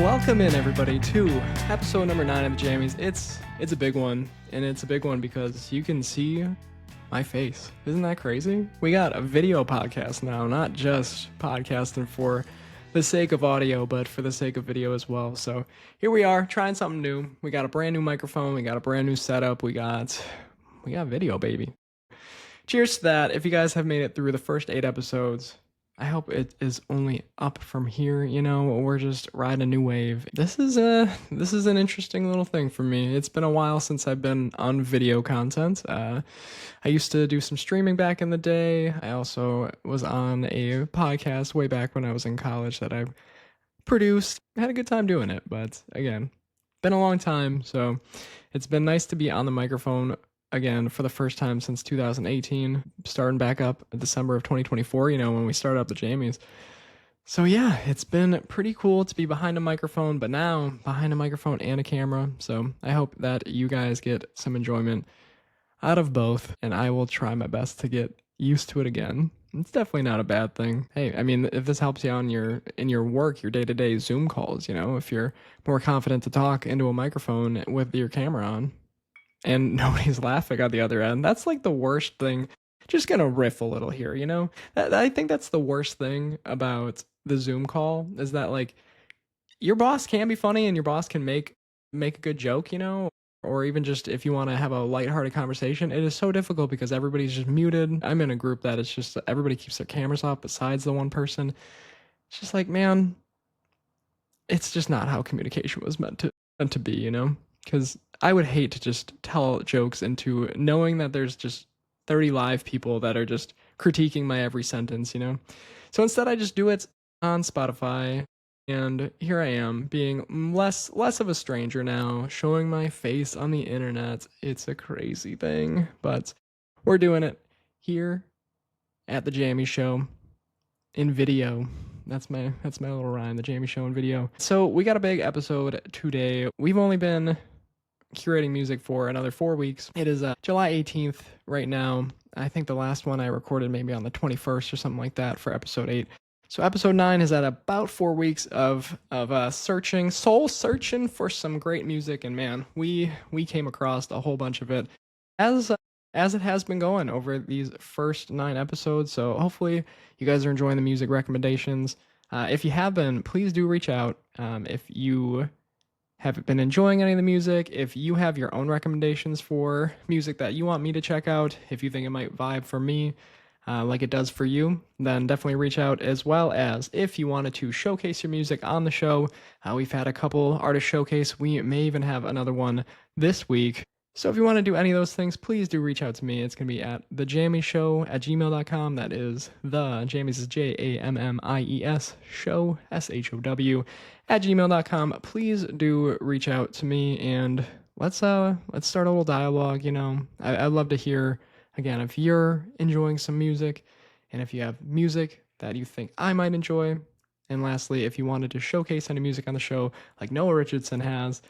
Welcome in, everybody, to episode number 9 of the Jammies. It's a big one, and it's a big one because you can see my face. Isn't that crazy? We got a video podcast now, not just podcasting for the sake of audio, but for the sake of video as well. So here we are, trying something new. We got a brand new microphone, we got a brand new setup, we got video, baby. Cheers to that. If you guys have made it through the first 8 episodes, I hope it is only up from here. We're just riding a new wave. This is an interesting little thing for me. It's been a while since I've been on video content. I used to do some streaming back in the day. I also was on a podcast way back when I was in college that I produced. I had a good time doing it, but again, been a long time, so it's been nice to be on the microphone again for the first time since 2018, starting back up in December of 2024, when we started up the Jammies. So yeah, it's been pretty cool to be behind a microphone, but now behind a microphone and a camera. So I hope that you guys get some enjoyment out of both, and I will try my best to get used to it again. It's definitely not a bad thing. Hey, I mean, if this helps you in your work, your day-to-day Zoom calls, if you're more confident to talk into a microphone with your camera on, and nobody's laughing on the other end. That's like the worst thing. Just gonna riff a little here, I think that's the worst thing about the Zoom call, is that like your boss can be funny and your boss can make a good joke, or even just if you want to have a lighthearted conversation. It is so difficult because everybody's just muted. I'm in a group that it's just everybody keeps their cameras off besides the one person. It's just like, man, it's just not how communication was meant to be, because I would hate to just tell jokes into knowing that there's just 30 live people that are just critiquing my every sentence, So instead I just do it on Spotify, and here I am being less of a stranger now, showing my face on the internet. It's a crazy thing, but we're doing it here at the Jamie Show in video. That's my little rhyme, the Jamie Show in video. So we got a big episode today. We've only been curating music for another 4 weeks. It is July 18th right now. I think the last one I recorded maybe on the 21st or something like that for episode 8. So episode 9 is at about 4 weeks of soul searching for some great music, and man, we came across a whole bunch of it as it has been going over these first 9 episodes. So hopefully you guys are enjoying the music recommendations. If you have been, please do reach out. If you have been enjoying any of the music, if you have your own recommendations for music that you want me to check out, if you think it might vibe for me like it does for you, then definitely reach out. As well as if you wanted to showcase your music on the show, we've had a couple artist showcase. We may even have another one this week. So if you want to do any of those things, please do reach out to me. It's going to be at thejammieshow@gmail.com. That is the Jammies is JAMMIES show SHOW @gmail.com. Please do reach out to me, and let's start a little dialogue. I'd love to hear, again, if you're enjoying some music, and if you have music that you think I might enjoy. And lastly, if you wanted to showcase any music on the show, like Noah Richardson has,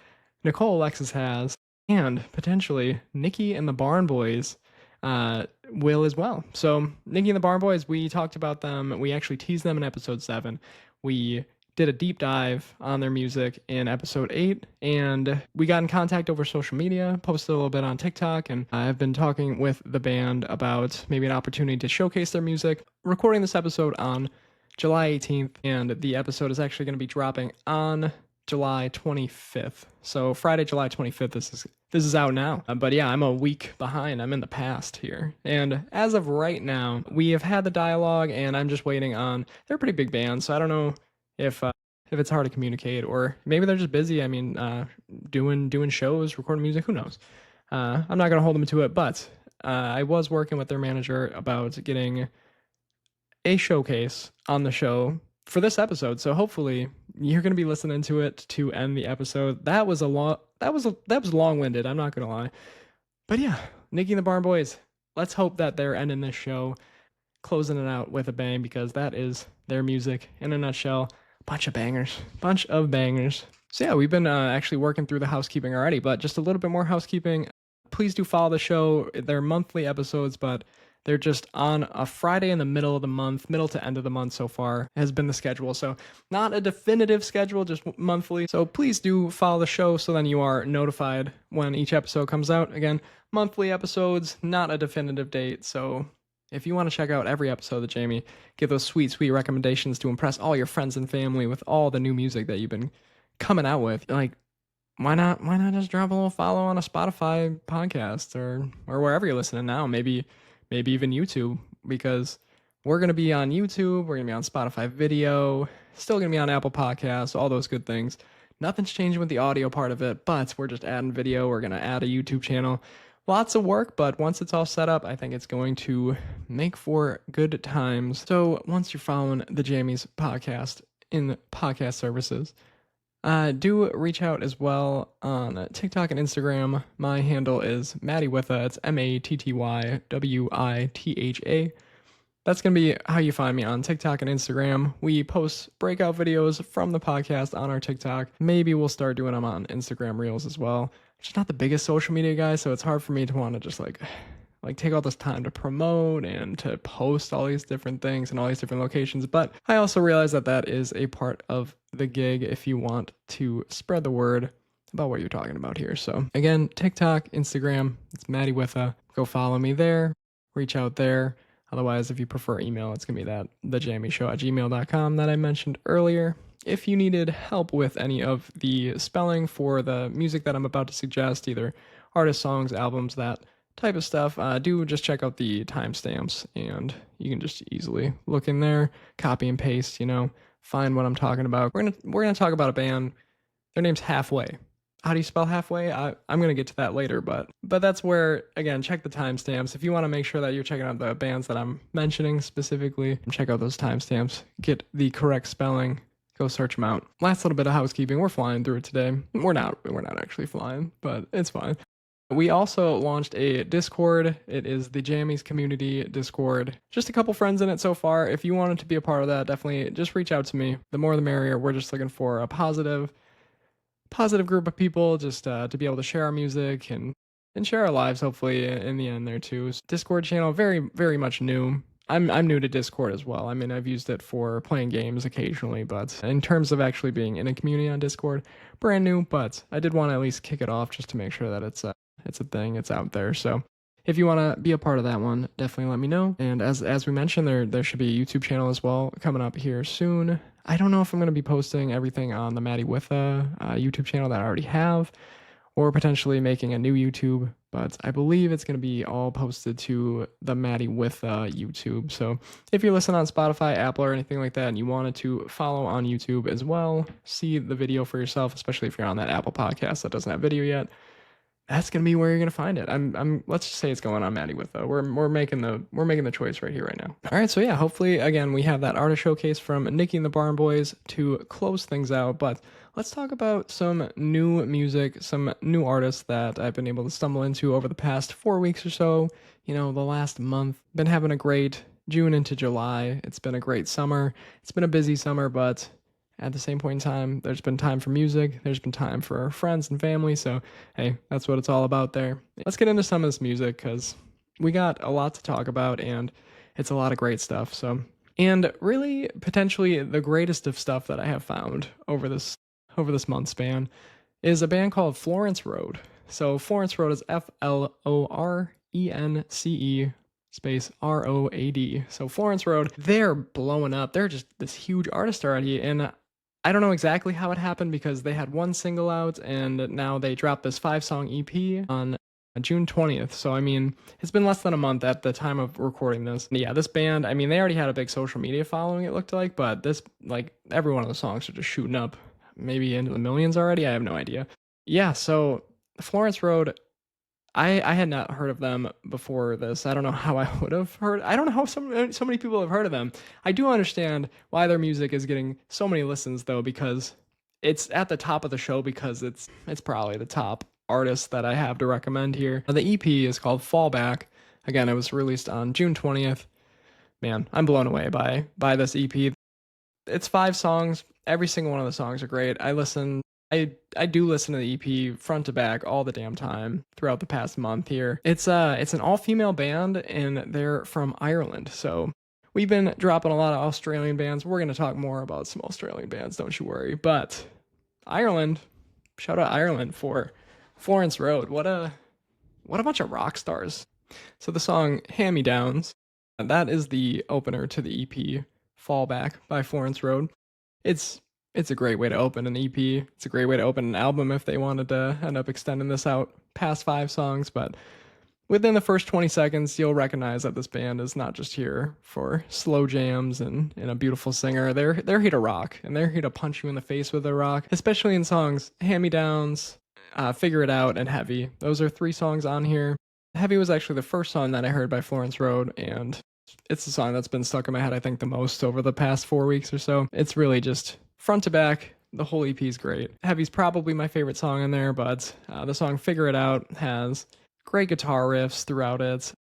Nicole Alexis has, and potentially Nikki and the Barn Boys will as well. So Nikki and the Barn Boys, we talked about them. We actually teased them in episode 7. We did a deep dive on their music in episode 8, and we got in contact over social media, posted a little bit on TikTok, and I've been talking with the band about maybe an opportunity to showcase their music. Recording this episode on July 18th, and the episode is actually going to be dropping on July 25th. So Friday, July 25th, this is out now. But yeah, I'm a week behind. I'm in the past here. And as of right now, we have had the dialogue, and I'm just waiting on, they're a pretty big band, so I don't know if it's hard to communicate, or maybe they're just busy. I mean, doing shows, recording music, who knows? I'm not going to hold them to it, but I was working with their manager about getting a showcase on the show for this episode. So hopefully you're going to be listening to it to end the episode. That was long-winded, I'm not going to lie. But yeah, Nikki and the Barn Boys, let's hope that they're ending this show, closing it out with a bang, because that is their music in a nutshell. Bunch of bangers. So yeah, we've been actually working through the housekeeping already, but just a little bit more housekeeping. please do follow the show. They're monthly episodes, but they're just on a Friday in the middle of the month, middle to end of the month so far has been the schedule. So not a definitive schedule, just monthly. So please do follow the show so then you are notified when each episode comes out. Again, monthly episodes, not a definitive date. So if you want to check out every episode that Jamie give those sweet, sweet recommendations to impress all your friends and family with all the new music that you've been coming out with, like, why not just drop a little follow on a Spotify podcast or wherever you're listening now, maybe even YouTube, because we're going to be on YouTube, we're going to be on Spotify video, still going to be on Apple Podcasts, all those good things. Nothing's changing with the audio part of it, but we're just adding video. We're going to add a YouTube channel. Lots of work, but once it's all set up, I think it's going to make for good times. So once you're following the Jamie's podcast in podcast services, do reach out as well on TikTok and Instagram. My handle is MattyWitha. It's MattyWitha. That's going to be how you find me on TikTok and Instagram. We post breakout videos from the podcast on our TikTok. Maybe we'll start doing them on Instagram Reels as well. I'm just not the biggest social media guy, so it's hard for me to want to just like take all this time to promote and to post all these different things and all these different locations. But I also realize that that is a part of the gig if you want to spread the word about what you're talking about here. So again, TikTok, Instagram, it's MattyWitha. Go follow me there, reach out there. Otherwise, if you prefer email, it's going to be that thejamieshow@gmail.com that I mentioned earlier. If you needed help with any of the spelling for the music that I'm about to suggest, either artist, songs, albums, that type of stuff, do just check out the timestamps, and you can just easily look in there, copy and paste, find what I'm talking about. We're gonna talk about a band. Their name's Halfway. How do you spell halfway? I'm gonna get to that later, but that's where, again, check the timestamps. If you want to make sure that you're checking out the bands that I'm mentioning specifically, check out those timestamps, get the correct spelling, go search them out. Last little bit of housekeeping. We're flying through it today. We're not actually flying, but it's fine. We also launched a Discord. It is the Jammies Community Discord. Just a couple friends in it so far. If you wanted to be a part of that, definitely just reach out to me. The more the merrier. We're just looking for a positive group of people, just to be able to share our music and share our lives, hopefully, in the end there too. Discord channel, very, very much new. I'm new to Discord as well. I mean, I've used it for playing games occasionally, but in terms of actually being in a community on Discord, brand new, but I did want to at least kick it off just to make sure that it's a thing, it's out there. So if you want to be a part of that one, definitely let me know. And as we mentioned, there should be a YouTube channel as well coming up here soon. I don't know if I'm going to be posting everything on the MattyWitha YouTube channel that I already have, or potentially making a new YouTube, but I believe it's going to be all posted to the MattyWitha YouTube. So if you listen on Spotify, Apple, or anything like that, and you wanted to follow on YouTube as well, see the video for yourself, especially if you're on that Apple podcast that doesn't have video yet, that's gonna be where you're gonna find it. Let's just say it's going on MattyWitha. We're making the choice right here, right now. All right, so yeah, hopefully again we have that artist showcase from Nikki and the Barn Boys to close things out. But let's talk about some new music, some new artists that I've been able to stumble into over the past 4 weeks or so. The last month. Been having a great June into July. It's been a great summer. It's been a busy summer, but at the same point in time, there's been time for music, there's been time for friends and family, so hey, that's what it's all about there. Let's get into some of this music, because we got a lot to talk about, and it's a lot of great stuff. So, and really, potentially the greatest of stuff that I have found over this month span is a band called Florence Road. So Florence Road is FLORENCE space ROAD. So Florence Road, they're blowing up. They're just this huge artist already, and I don't know exactly how it happened, because they had one single out and now they dropped this 5-song EP on June 20th. So, I mean, it's been less than a month at the time of recording this. And yeah, this band, I mean, they already had a big social media following, it looked like, but this, every one of the songs are just shooting up, maybe into the millions already. I have no idea. Yeah, so Florence Road, I had not heard of them before this. I don't know how I would have heard. I don't know how so many people have heard of them. I do understand why their music is getting so many listens, though, because it's at the top of the show, because it's probably the top artist that I have to recommend here. The EP is called Fallback. Again, it was released on June 20th. Man, I'm blown away by this EP. It's 5 songs. Every single one of the songs are great. I listened I do listen to the EP front to back all the damn time throughout the past month here. It's an all-female band and they're from Ireland. So we've been dropping a lot of Australian bands. We're gonna talk more about some Australian bands, don't you worry. But Ireland, shout out Ireland for Florence Road. What a bunch of rock stars. So the song Hand Me Downs, that is the opener to the EP Fallback by Florence Road. It's a great way to open an EP. It's a great way to open an album if they wanted to end up extending this out past 5 songs. But within the first 20 seconds, you'll recognize that this band is not just here for slow jams and a beautiful singer. They're here to rock, and they're here to punch you in the face with their rock, especially in songs Hand Me Downs, Figure It Out, and Heavy. Those are 3 songs on here. Heavy was actually the first song that I heard by Florence Road, and it's the song that's been stuck in my head, I think, the most over the past 4 weeks or so. It's really just front to back, the whole EP is great. Heavy's probably my favorite song in there, but the song Figure It Out has great guitar riffs throughout it.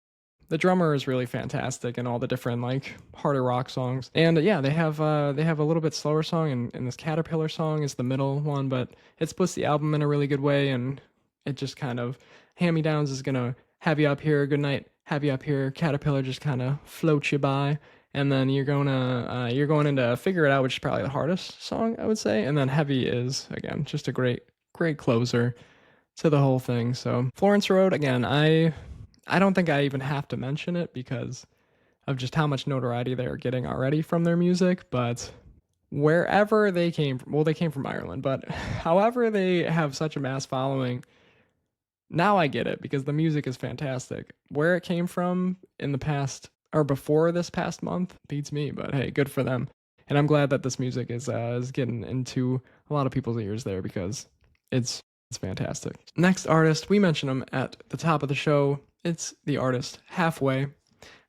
The drummer is really fantastic in all the different, like, harder rock songs. And yeah, they have a little bit slower song, and this Caterpillar song is the middle one, but it splits the album in a really good way, and it just kind of, Hand Me Downs is gonna have you up here, good night, have you up here, Caterpillar just kind of floats you by. And then you're going into Figure It Out, which is probably the hardest song, I would say. And then Heavy is, again, just a great closer to the whole thing. So Florence Road, again, I don't think I even have to mention it because of just how much notoriety they're getting already from their music. But wherever they came from, well, they came from Ireland, but however they have such a mass following, now I get it because the music is fantastic. Where it came from in the past or before this past month beats me, but hey, good for them. And I'm glad that this music is getting into a lot of people's ears there because it's fantastic. Next artist, we mentioned him at the top of the show. It's the artist Halfway. I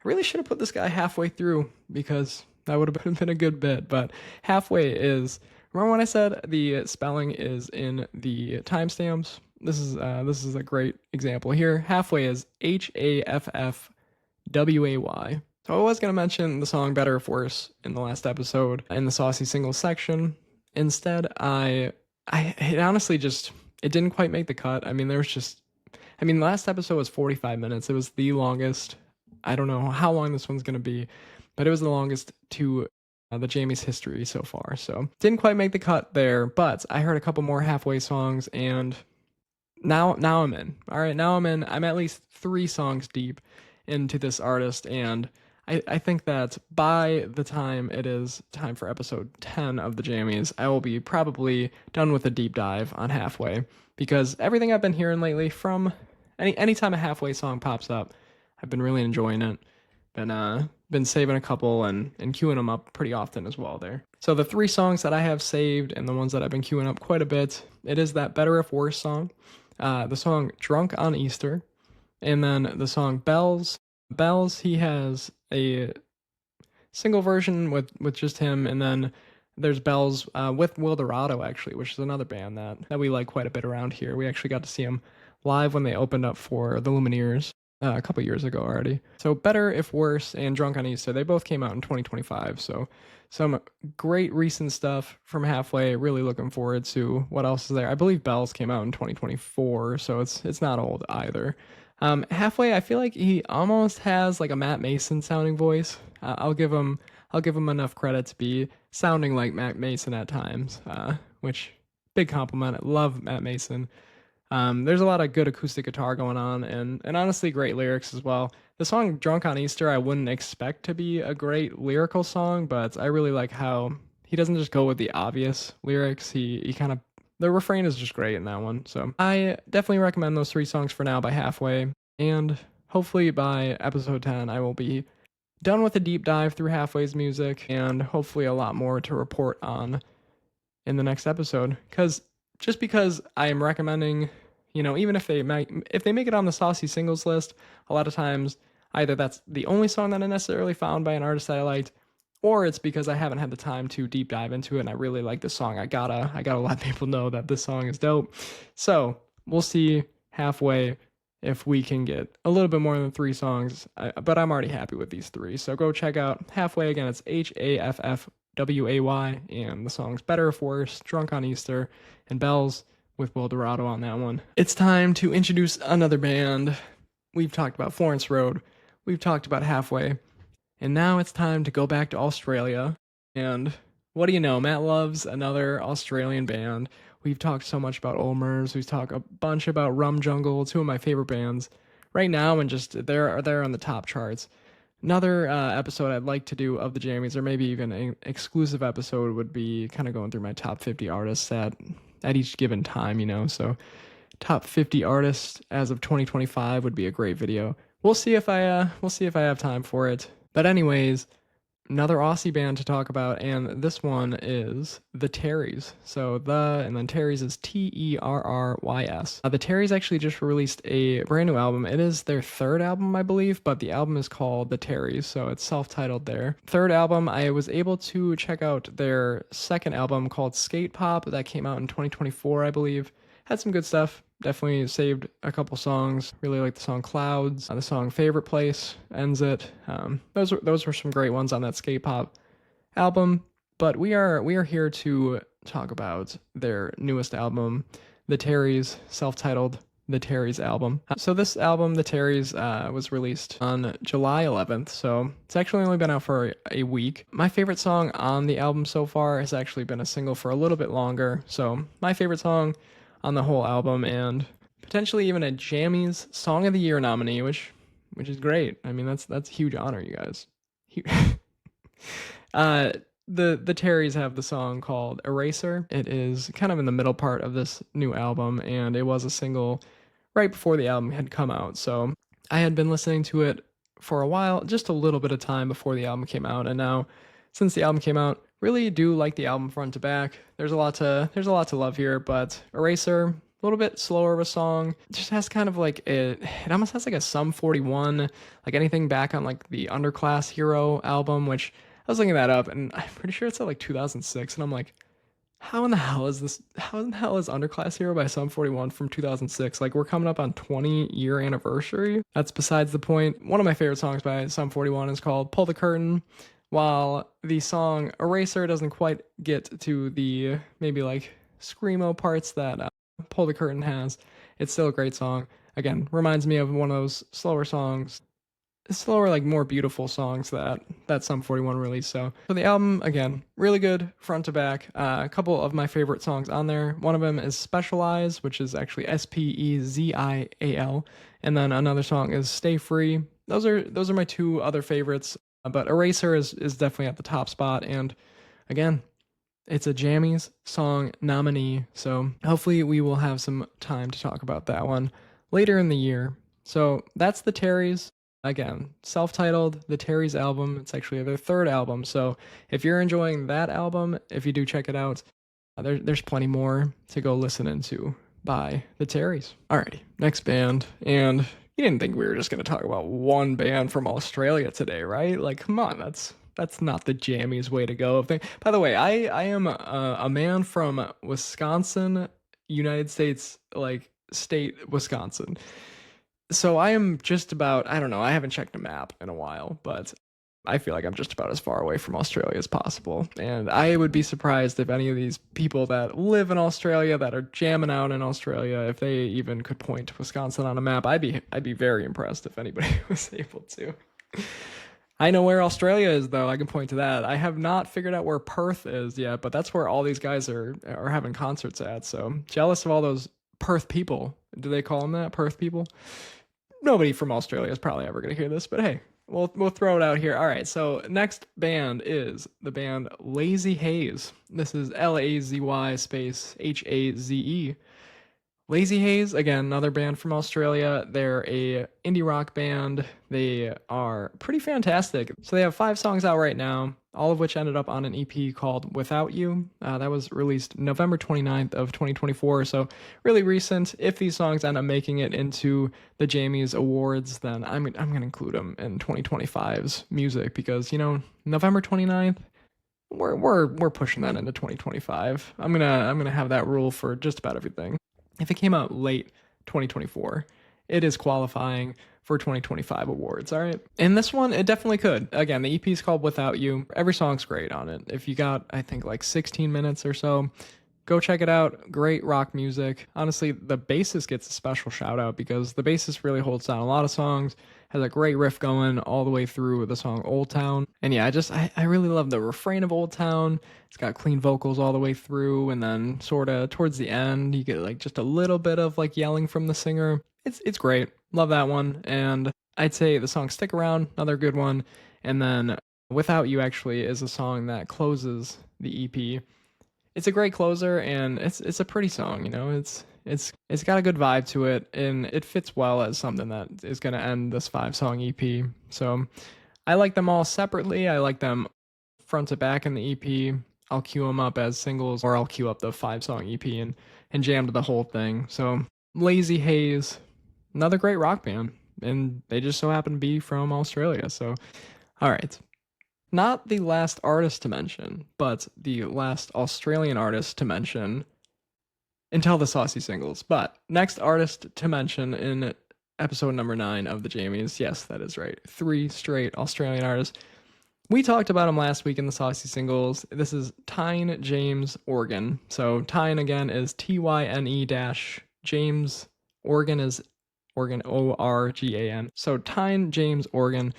really should have put this guy halfway through because that would have been a good bit, but Halfway is, remember when I said the spelling is in the timestamps? This is a great example here. Halfway is Haffway. So I was going to mention the song Better If Worse in the last episode in the saucy singles section. Instead, it honestly just, it didn't quite make the cut. I mean, the last episode was 45 minutes. It was the longest. I don't know how long this one's going to be, but it was the longest to the Jamie's history so far. So didn't quite make the cut there, but I heard a couple more Halfway songs and now I'm in. All right, now I'm in. I'm at least 3 songs deep into this artist, and I think that by the time it is time for episode 10 of the Jammies, I will be probably done with a deep dive on Halfway, because everything I've been hearing lately from anytime a Halfway song pops up, I've been really enjoying it. Been saving a couple and queuing them up pretty often as well there. So the 3 songs that I have saved and the ones that I've been queuing up quite a bit, it is that Better If Worse song, the song Drunk on Easter, and then the song Bells. Bells, he has a single version with just him, and then there's Bells with Will Dorado, actually, which is another band that we like quite a bit around here. We actually got to see him live when they opened up for the Lumineers a couple years ago already. So Better If Worse and Drunk on Easter, they both came out in 2025, so some great recent stuff from Halfway. Really looking forward to what else is there. I believe Bells came out in 2024, so it's not old either. Halfway, I feel like he almost has like a Matt Mason sounding voice. I'll give him enough credit to be sounding like Matt Mason at times, which big compliment. I love Matt Mason. There's a lot of good acoustic guitar going on, and honestly great lyrics as well. The song Drunk on Easter I wouldn't expect to be a great lyrical song, but I really like how he doesn't just go with the obvious lyrics. He kind of, the refrain is just great in that one. So I definitely recommend those 3 songs for now by Halfway, and hopefully by episode 10 I will be done with a deep dive through Halfway's music, and hopefully a lot more to report on in the next episode. Because I am recommending, even if they make it on the saucy singles list, a lot of times either that's the only song that I necessarily found by an artist that I liked, or it's because I haven't had the time to deep dive into it and I really like this song. I gotta let people know that this song is dope. So we'll see Halfway if we can get a little bit more than 3 songs, but I'm already happy with these 3. So go check out Halfway. Again, it's Haffway. WAY, and the songs Better If Worse, Drunk on Easter, and Bells with Will Dorado on that one. It's time to introduce another band. We've talked about Florence Road, we've talked about Halfway, and now it's time to go back to Australia. And what do you know? Matt loves another Australian band. We've talked so much about Ulmers. We've talked a bunch about Rum Jungle, two of my favorite bands right now, and just they're on the top charts. Another episode I'd like to do of the Jammies, or maybe even an exclusive episode, would be kind of going through my top 50 artists at each given time, you know. So top 50 artists as of 2025 would be a great video. We'll see if I have time for it. But anyways, another Aussie band to talk about, and this one is the Terrys. So and then Terrys is Terrys. The Terrys actually just released a brand new album. It is their third album, I believe, but the album is called The Terrys, so it's self-titled there. Third album, I was able to check out their second album called Skate Pop that came out in 2024, I believe. Had some good stuff. Definitely saved a couple songs. Really like the song Clouds. The song Favorite Place ends it. Those were some great ones on that skate pop album. But we are here to talk about their newest album, The Terrys, self-titled The Terrys album. So this album, The Terrys, was released on July 11th. So it's actually only been out for a week. My favorite song on the album so far has actually been a single for a little bit longer. So my favorite song on the whole album, and potentially even a Jammies Song of the Year nominee, which is great. I mean, that's a huge honor, you guys. The Terrys have the song called Eraser. It is kind of in the middle part of this new album, and it was a single right before the album had come out. So I had been listening to it for a while, just a little bit of time before the album came out, and now since the album came out, really do like the album front to back. There's a lot to love here, but Eraser, a little bit slower of a song. It just has kind of like it almost has like a Sum 41, like anything back on like the Underclass Hero album, which I was looking that up, and I'm pretty sure it's at like 2006, and I'm like, how in the hell is Underclass Hero by Sum 41 from 2006? Like, we're coming up on 20-year anniversary. That's besides the point. One of my favorite songs by Sum 41 is called Pull the Curtain, while the song Eraser doesn't quite get to the maybe like screamo parts that Pull the Curtain has. It's still a great song. Again, reminds me of one of those slower, like more beautiful songs that Sum 41 released. So the album, again, really good front to back. A couple of my favorite songs on there. One of them is Specialize, which is actually Spezial, and then another song is Stay Free. Those are my two other favorites. But Eraser is definitely at the top spot, and again, it's a Jammies song nominee, so hopefully we will have some time to talk about that one later in the year. So that's the Terrys. Again, self-titled, the Terrys album. It's actually their third album, so if you're enjoying that album, if you do check it out, there's plenty more to go listen into by the Terrys. Alrighty, next band, and you didn't think we were just going to talk about one band from Australia today, right? Like, come on, that's not the Jammies way to go. By the way, I am a man from Wisconsin, United States, like state Wisconsin. So I am just about, I don't know, I haven't checked a map in a while, but I feel like I'm just about as far away from Australia as possible. And I would be surprised if any of these people that live in Australia, that are jamming out in Australia, if they even could point to Wisconsin on a map. I'd be very impressed if anybody was able to. I know where Australia is, though. I can point to that. I have not figured out where Perth is yet, but that's where all these guys are having concerts at. So jealous of all those Perth people. Do they call them that? Perth people? Nobody from Australia is probably ever going to hear this, but hey, we'll throw it out here. All right, so next band is the band Lazy Haze. This is Lazy space Haze. Lazy Haze, again, another band from Australia. They're a indie rock band. They are pretty fantastic. So they have 5 songs out right now, all of which ended up on an EP called Without You. That was released November 29th of 2024, so really recent. If these songs end up making it into the Jammies Awards, then I'm going to include them in 2025's music, because, you know, November 29th, we're pushing that into 2025. I'm gonna have that rule for just about everything. If it came out late 2024 it is qualifying for 2025 awards, all right? And this one, it definitely could. Again, the EP is called Without You. Every song's great on it. If you got, I think, like 16 minutes or so, go check it out. Great rock music. Honestly, the bassist gets a special shout out because the bassist really holds down a lot of songs, has a great riff going all the way through the song Old Town. And yeah, I really love the refrain of Old Town. It's got clean vocals all the way through, and then sort of towards the end, you get like just a little bit of like yelling from the singer. It's great. Love that one. And I'd say the song Stick Around, another good one. And then Without You actually is a song that closes the EP. It's a great closer, and it's a pretty song, you know. It's got a good vibe to it, and it fits well as something that is going to end this 5-song EP. So I like them all separately. I like them front to back in the EP. I'll queue them up as singles, or I'll queue up the 5-song EP and jam to the whole thing. So Lazy Haze, another great rock band, and they just so happen to be from Australia. So, all right. Not the last artist to mention, but the last Australian artist to mention until the Saucy singles. But next artist to mention in episode number 9 of the Jamies. Yes, that is right. 3 straight Australian artists. We talked about him last week in the Saucy singles. This is Tyne-James Organ. So Tyne again is Tyne-James. Organ is Organ, Organ. So Tyne-James Organ.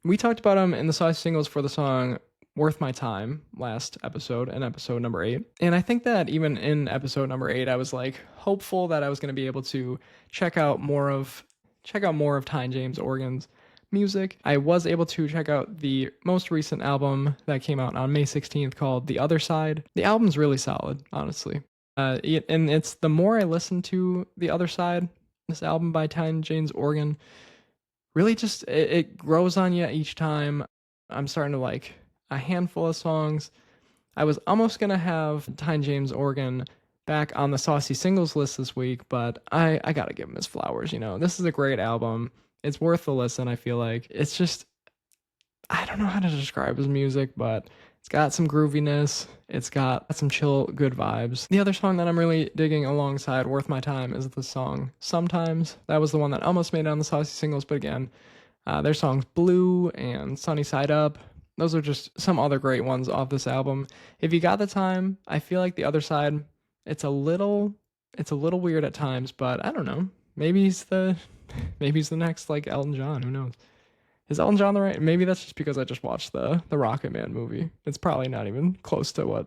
We talked about him in the Saucy singles for the song Worth My Time last episode, in episode number 8. And I think that even in episode number 8, I was like hopeful that I was going to be able to check out more of Tyne-James Organ's music. I was able to check out the most recent album that came out on May 16th called The Other Side. The album's really solid, honestly. And it's the more I listen to The Other Side, this album by Tyne-James Organ, really just, it grows on you each time. I'm starting to like a handful of songs. I was almost going to have Tyne-James Organ back on the Saucy singles list this week, but I got to give him his flowers, you know. This is a great album. It's worth the listen, I feel like. It's just, I don't know how to describe his music, but it's got some grooviness. It's got some chill, good vibes. The other song that I'm really digging alongside Worth My Time is the song Sometimes. That was the one that almost made it on the Saucy singles, but again, their songs Blue and Sunny Side Up, those are just some other great ones off this album. If you got the time, I feel like The Other Side, it's a little weird at times, but I don't know. Maybe he's the next like Elton John. Who knows? Is Elton John the right? Maybe that's just because I just watched the Rocket Man movie. It's probably not even close to what.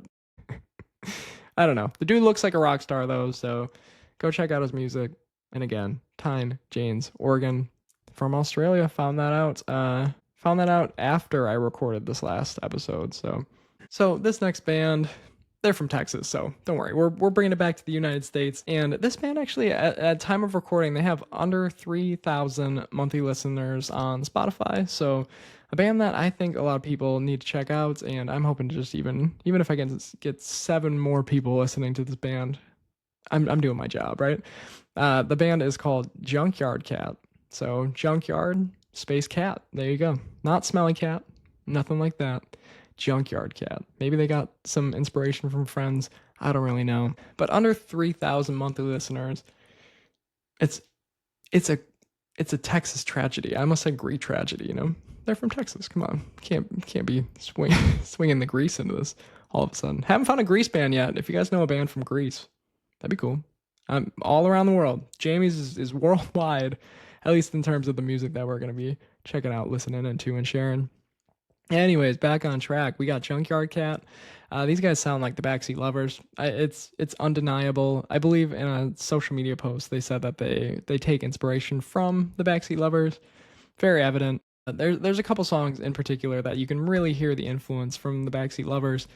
I don't know. The dude looks like a rock star though, so go check out his music. And again, Tyne-James Organ from Australia. Found that out after I recorded this last episode. So this next band, they're from Texas, so don't worry. We're bringing it back to the United States. And this band actually, at time of recording, they have under 3,000 monthly listeners on Spotify. So a band that I think a lot of people need to check out. And I'm hoping to just even if I can get 7 more people listening to this band, I'm doing my job, right? The band is called Junkyard Cat. So Junkyard space cat. There you go. Not smelly cat. Nothing like that. Junkyard Cat. Maybe they got some inspiration from Friends. I don't really know. But under 3,000 monthly listeners, it's a Texas tragedy. I almost said Greek tragedy, you know? They're from Texas. Come on. Can't be swinging the Grease into this all of a sudden. Haven't found a Grease band yet. If you guys know a band from Greece, that'd be cool. All around the world. Jamie's is worldwide, at least in terms of the music that we're going to be checking out, listening into, and sharing. Anyways, back on track. We got Junkyard Cat. These guys sound like the Backseat Lovers. It's undeniable. I believe in a social media post they said that they take inspiration from the Backseat Lovers. Very evident. There's a couple songs in particular that you can really hear the influence from the Backseat Lovers.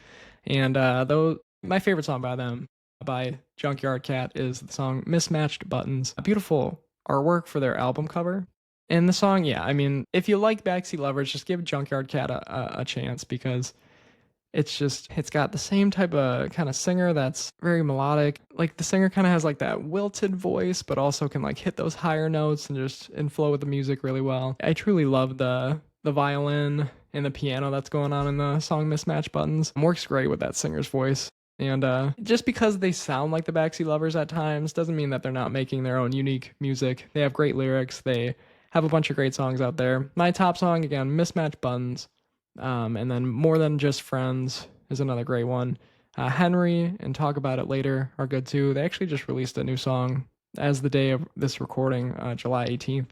And though my favorite song by them, by Junkyard Cat, is the song Mismatched Buttons. A beautiful artwork for their album cover. And the song, yeah, I mean, if you like Backseat Lovers, just give Junkyard Cat a chance, because it's got the same type of kind of singer that's very melodic. Like the singer kind of has like that wilted voice, but also can like hit those higher notes and flow with the music really well. I truly love the violin and the piano that's going on in the song Mismatched Buttons. It works great with that singer's voice. And just because they sound like the Backseat Lovers at times doesn't mean that they're not making their own unique music. They have great lyrics. They have a bunch of great songs out there. My top song, again, Mismatched Buttons. And then More Than Just Friends is another great one. Henry and Talk About It Later are good too. They actually just released a new song as the day of this recording, July 18th.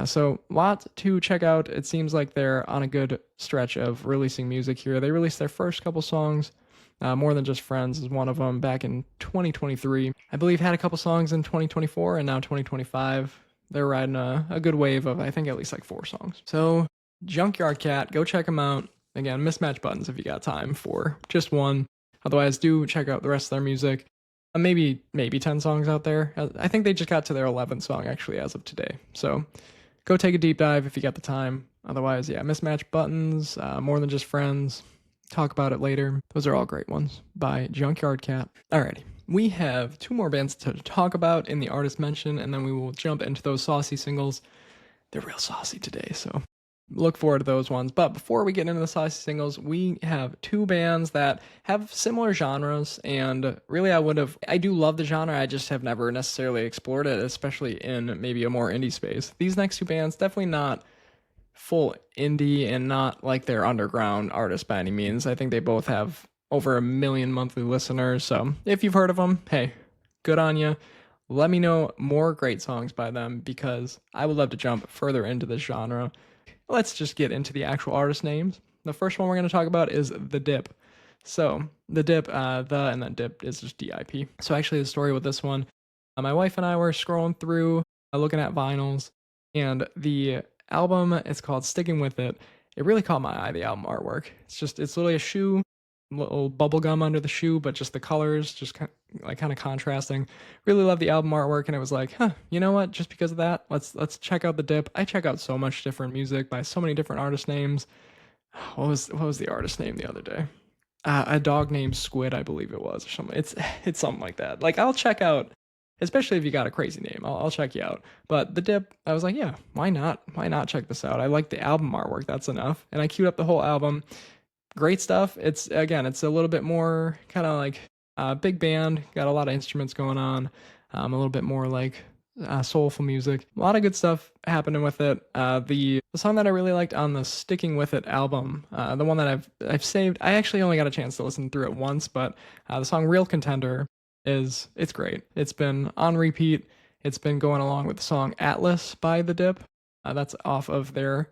So, lot to check out. It seems like they're on a good stretch of releasing music here. They released their first couple songs. More Than Just Friends is one of them back in 2023. I believe had a couple songs in 2024 and now 2025. They're riding a good wave of, I think, at least like 4 songs. So, Junkyard Cat, go check them out. Again, Mismatched Buttons if you got time for just one. Otherwise, do check out the rest of their music. Maybe 10 songs out there. I think they just got to their 11th song actually as of today. So go take a deep dive if you got the time. Otherwise, yeah, Mismatched Buttons, More Than Just Friends, Talk About It Later. Those are all great ones by Junkyard Cat. Alrighty, we have 2 more bands to talk about in the artist mention, and then we will jump into those saucy singles. They're real saucy today, so look forward to those ones. But before we get into the saucy singles, we have 2 bands that have similar genres, and really I do love the genre, I just have never necessarily explored it, especially in maybe a more indie space. These next 2 bands, definitely not full indie and not like they're underground artists by any means. I think they both have over 1 million monthly listeners, so if you've heard of them, hey, good on you. Let me know more great songs by them because I would love to jump further into this genre. Let's just get into the actual artist names. The first one we're going to talk about is The Dip. So, The Dip, and then Dip is just DIP. So actually the story with this one, my wife and I were scrolling through, looking at vinyls, and the album is called Sticking With It. It really caught my eye, the album artwork. It's literally a shoe, little bubble gum under the shoe, but just the colors, just kind of contrasting. Really love the album artwork, and it was like, you know what? Just because of that, let's check out The Dip. I check out so much different music by so many different artist names. What was the artist name the other day? A dog named Squid, I believe it was, or something. It's something like that. Like I'll check out, especially if you got a crazy name. I'll check you out. But The Dip, I was like, yeah, why not? Why not check this out? I like the album artwork. That's enough. And I queued up the whole album. Great stuff. It's a little bit more kind of like big band, got a lot of instruments going on, a little bit more like soulful music. A lot of good stuff happening with it. The song that I really liked on the Sticking With It album, the one that I've saved, I actually only got a chance to listen through it once, but the song Real Contender it's great. It's been on repeat. It's been going along with the song Atlas by The Dip. That's off of their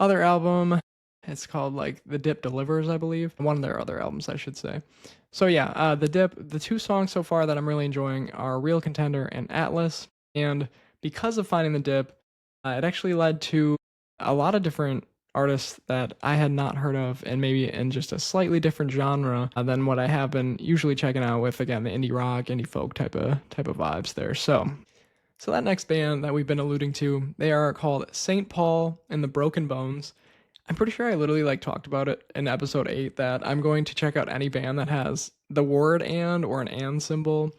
other album. It's called like The Dip Delivers, I believe. One of their other albums, I should say. So yeah, The Dip, the 2 songs so far that I'm really enjoying are Real Contender and Atlas. And because of finding The Dip, it actually led to a lot of different artists that I had not heard of, and maybe in just a slightly different genre than what I have been usually checking out with, again, the indie rock, indie folk type of vibes there. So that next band that we've been alluding to, they are called St. Paul and the Broken Bones. I'm pretty sure I literally talked about it in episode 8 that I'm going to check out any band that has the word and or an and symbol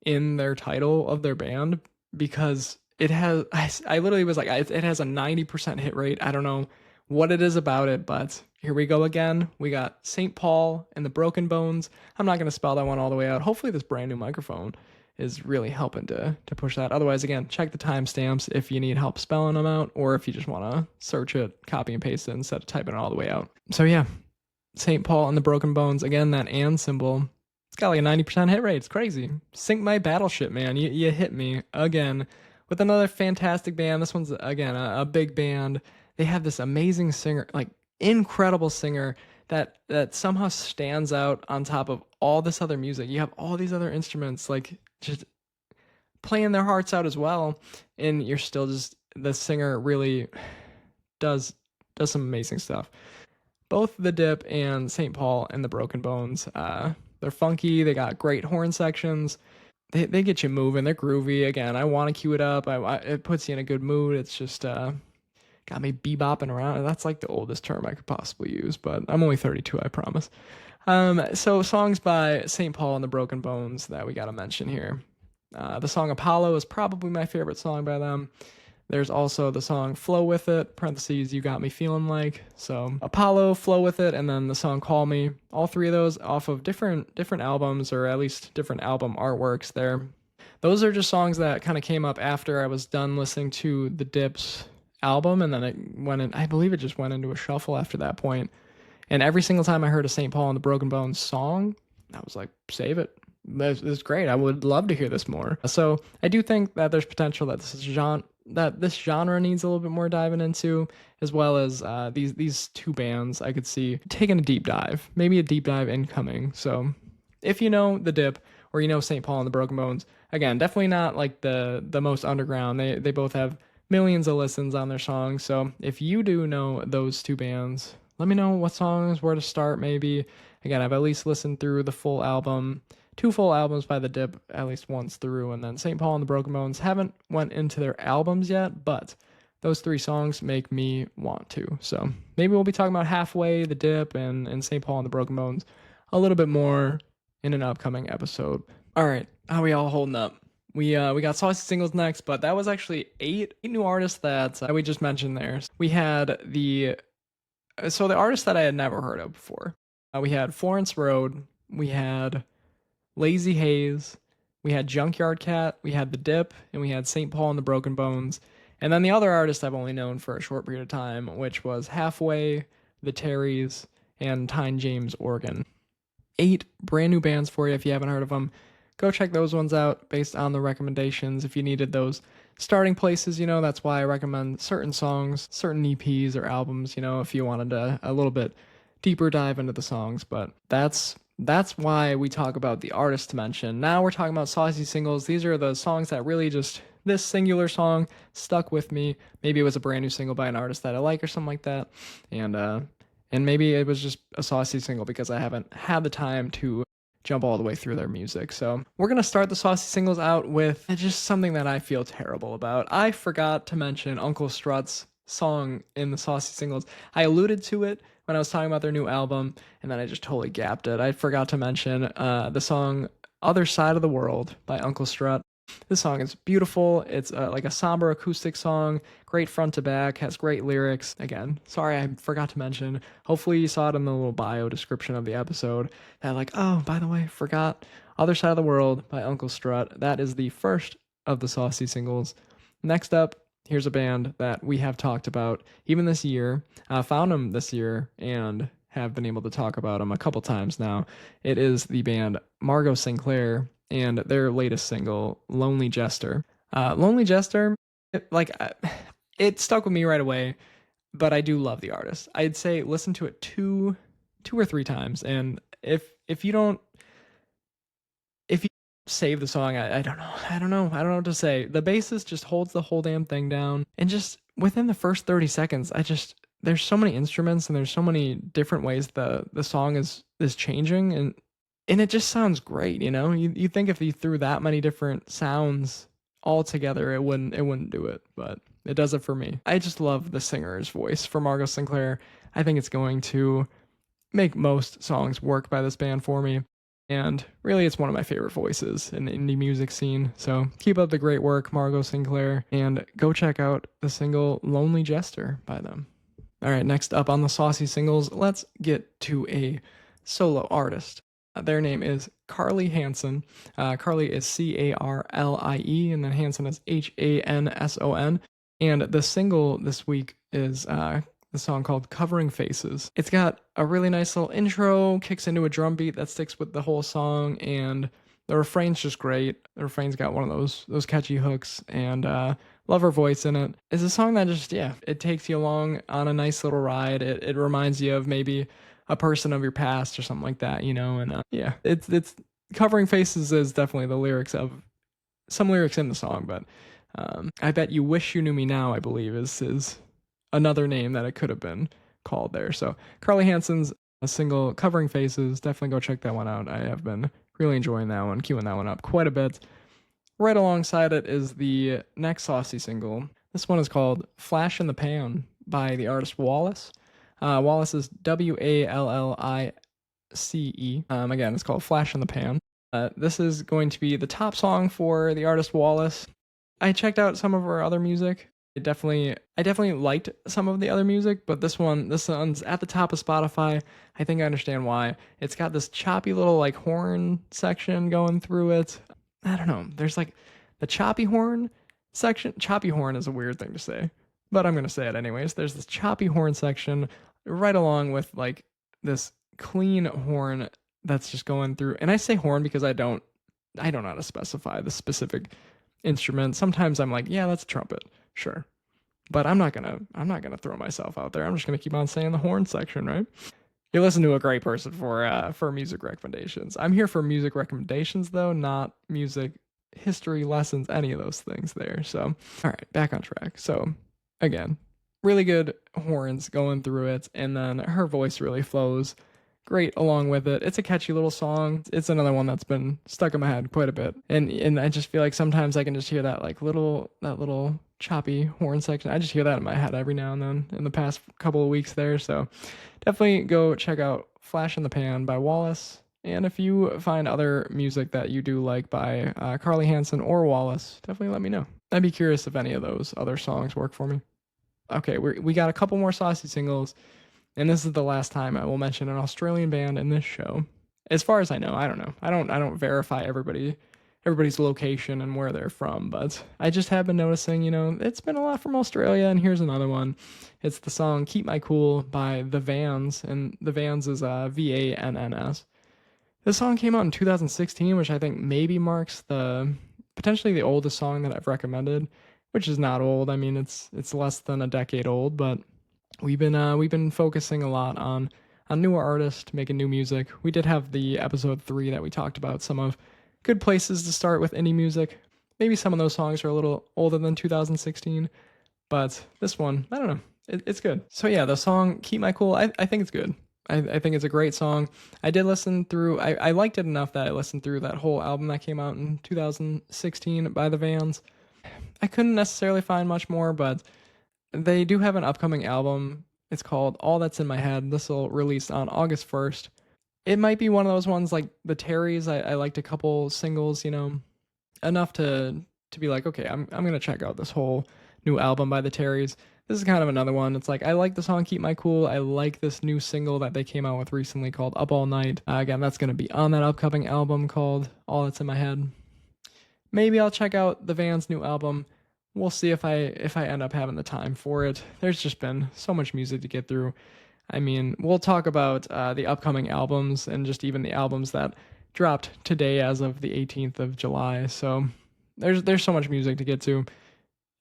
in their title of their band, because it has, I literally was like, it has a 90% hit rate. I don't know what it is about it, but here we go again. We got St. Paul and the Broken Bones. I'm not going to spell that one all the way out. Hopefully this brand new microphone is really helping to push that. Otherwise, again, check the timestamps if you need help spelling them out, or if you just want to search it, copy and paste it instead of typing it all the way out. So yeah, St. Paul and the Broken Bones, again, that and symbol, it's got like a 90% hit rate. It's crazy. Sink my battleship, man. You hit me again with another fantastic band. This one's, again, a big band. They have this amazing singer, like incredible singer that somehow stands out on top of all this other music. You have all these other instruments, like just playing their hearts out as well, and you're still just, the singer really does some amazing stuff. Both The Dip and St. Paul and the Broken Bones, they're funky. They got great horn sections. They get you moving. They're groovy. Again, I want to cue it up. It puts you in a good mood. It's just got me bebopping around. That's like the oldest term I could possibly use, but I'm only 32, I promise. So songs by St. Paul and the Broken Bones that we got to mention here. The song Apollo is probably my favorite song by them. There's also the song Flow With It, parentheses, You Got Me Feeling Like. So Apollo, Flow With It, and then the song Call Me. All three of those off of different albums, or at least different album artworks there. Those are just songs that kind of came up after I was done listening to the Dip's album, and then it went in, I believe it just went into a shuffle after that point. And every single time I heard a St. Paul and the Broken Bones song, I was like, save it. This is great. I would love to hear this more. So I do think that there's potential that this genre needs a little bit more diving into, as well as these two bands I could see taking a deep dive, maybe a deep dive incoming. So if you know the Dip or you know St. Paul and the Broken Bones, again, definitely not like the most underground. They both have millions of listens on their songs. So if you do know those two bands, let me know what songs, where to start maybe. Again, I've at least listened through the full album, 2 full albums by the Dip at least once through, and then St. Paul and the Broken Bones haven't went into their albums yet, but those 3 songs make me want to. So maybe we'll be talking about Halfway, the Dip, and St. Paul and the Broken Bones a little bit more in an upcoming episode. All right, how are we all holding up? We got Saucy Singles next, but that was actually 8 new artists that we just mentioned there. We had the artists that I had never heard of before. We had Florence Road, we had Lazy Haze, we had Junkyard Cat, we had the Dip, and we had St. Paul and the Broken Bones. And then the other artist I've only known for a short period of time, which was Halfway, the Terrys, and Tyne-James Organ. 8 brand new bands for you if you haven't heard of them. Go check those ones out based on the recommendations. If you needed those starting places, that's why I recommend certain songs, certain EPs or albums, if you wanted a little bit deeper dive into the songs. But that's why we talk about the artists to mention. Now we're talking about Saucy Singles. These are the songs that really just, this singular song stuck with me. Maybe it was a brand new single by an artist that I like or something like that. And maybe it was just a Saucy single because I haven't had the time to jump all the way through their music. So we're going to start the Saucy Singles out with just something that I feel terrible about. I forgot to mention Uncle Strut's song in the Saucy Singles. I alluded to it when I was talking about their new album, and then I just totally gapped it. I forgot to mention the song Other Side of the World by Uncle Strut. This song is beautiful. It's like a somber acoustic song, great front to back, has great lyrics. Again, sorry I forgot to mention. Hopefully you saw it in the little bio description of the episode. That oh, by the way, forgot Other Side of the World by Uncle Strut. That is the first of the Saucy Singles. Next up, here's a band that we have talked about even this year. Found them this year and have been able to talk about them a couple times now. It is the band Margot Sinclair and their latest single, Lonely Jester. Lonely Jester, it stuck with me right away, but I do love the artist. I'd say listen to it two or 3 times, and if you save the song, I don't know what to say. The bassist just holds the whole damn thing down, and just within the first 30 seconds, there's so many instruments and there's so many different ways the song is changing, and it just sounds great, You think if you threw that many different sounds all together, it wouldn't do it, but it does it for me. I just love the singer's voice for Margot Sinclair. I think it's going to make most songs work by this band for me, and really it's one of my favorite voices in the indie music scene. So keep up the great work, Margot Sinclair, and go check out the single Lonely Jester by them. All right, next up on the Saucy Singles, let's get to a solo artist. Their name is Carly Hansen. Carly is Carlie, and then Hansen is Hanson. And the single this week is the song called Covering Faces. It's got a really nice little intro, kicks into a drum beat that sticks with the whole song, and the refrain's just great. The refrain's got one of those catchy hooks, and love her voice in it. It's a song that just, it takes you along on a nice little ride. It reminds you of maybe a person of your past or something like that, and it's Covering Faces is definitely the lyrics of some lyrics in the song, but I Bet You Wish You Knew Me Now, I believe is another name that it could have been called there. So Carly Hansen's a single, Covering Faces, definitely go check that one out. I have been really enjoying that one, queuing that one up quite a bit. Right alongside it is the next Saucy single. This one is called Flash in the Pan by the artist Wallace. Wallace is Wallice. Again, it's called Flash in the Pan. This is going to be the top song for the artist Wallace. I checked out some of her other music. I definitely liked some of the other music, but this one's at the top of Spotify. I think I understand why. It's got this choppy little like horn section going through it. I don't know. There's like the choppy horn section. Choppy horn is a weird thing to say, but I'm gonna say it anyways. There's this choppy horn section right along with like this clean horn that's just going through. And I say horn because I don't know how to specify the specific instrument. Sometimes I'm like, yeah, that's a trumpet, sure. But I'm not gonna throw myself out there. I'm just gonna keep on saying the horn section, right? You listen to a great person for music recommendations. I'm here for music recommendations though, not music history lessons, any of those things there. So, all right, back on track. So, again, really good horns going through it, and then her voice really flows great along with it. It's a catchy little song. It's another one that's been stuck in my head quite a bit. And I just feel like sometimes I can just hear that little choppy horn section. I just hear that in my head every now and then in the past couple of weeks there. So definitely go check out Flash in the Pan by Wallace. And if you find other music that you do like by Carly Hansen or Wallace, definitely let me know. I'd be curious if any of those other songs work for me. Okay, we got a couple more saucy singles. And this is the last time I will mention an Australian band in this show. As far as I know, I don't know. I don't verify everybody's location and where they're from, but I just have been noticing, it's been a lot from Australia, and here's another one. It's the song Keep My Cool by The Vans, and The Vans is Vanns. This song came out in 2016, which I think maybe marks potentially the oldest song that I've recommended, which is not old. I mean, it's less than a decade old, but we've been focusing a lot on newer artists making new music. We did have the episode 3 that we talked about some of good places to start with indie music. Maybe some of those songs are a little older than 2016, but this one, I don't know, it's good. So yeah, the song Keep My Cool, I think it's good. I think it's a great song. I did listen through, I liked it enough that I listened through that whole album that came out in 2016 by the Vans. I couldn't necessarily find much more, but they do have an upcoming album. It's called All That's in My Head. This will release on August 1st. It might be one of those ones like the Terrys. I liked a couple singles, enough to be like, okay, I'm going to check out this whole new album by the Terrys. This is kind of another one. It's like, I like the song Keep My Cool. I like this new single that they came out with recently called Up All Night. Again, that's going to be on that upcoming album called All That's in My Head. Maybe I'll check out the Vans' new album. We'll see if I end up having the time for it. There's just been so much music to get through. I mean, we'll talk about the upcoming albums and just even the albums that dropped today as of the 18th of July. So there's so much music to get to.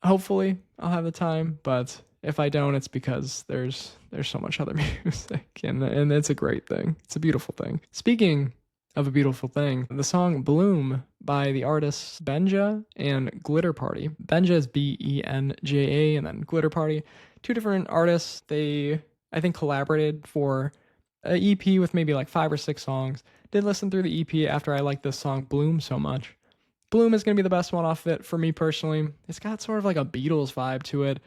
Hopefully I'll have the time, but if I don't, it's because there's so much other music, and it's a great thing. It's a beautiful thing. Speaking of a beautiful thing, the song Bloom by the artists Benja and Glitter Party. Benja is Benja, and then Glitter Party. Two different artists. They, I think, collaborated for an EP with maybe like 5 or 6 songs. Did listen through the EP after I liked this song Bloom so much. Bloom is going to be the best one off it for me personally. It's got sort of like a Beatles vibe to it.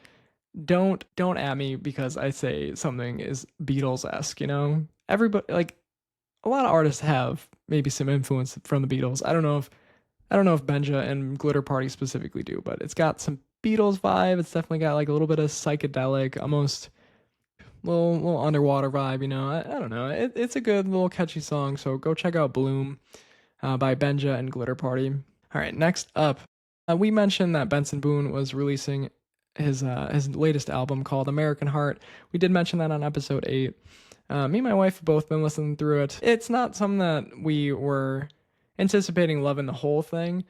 Don't at me because I say something is Beatles-esque, Everybody, like, a lot of artists have maybe some influence from the Beatles. I don't know if Benja and Glitter Party specifically do, but it's got some Beatles vibe. It's definitely got like a little bit of psychedelic, almost little underwater vibe, I don't know. It's a good little catchy song, so go check out Bloom by Benja and Glitter Party. All right, next up, we mentioned that Benson Boone was releasing his latest album called American Heart. We did mention that on episode 8. Me and my wife have both been listening through it. It's not something that we were anticipating loving the whole thing,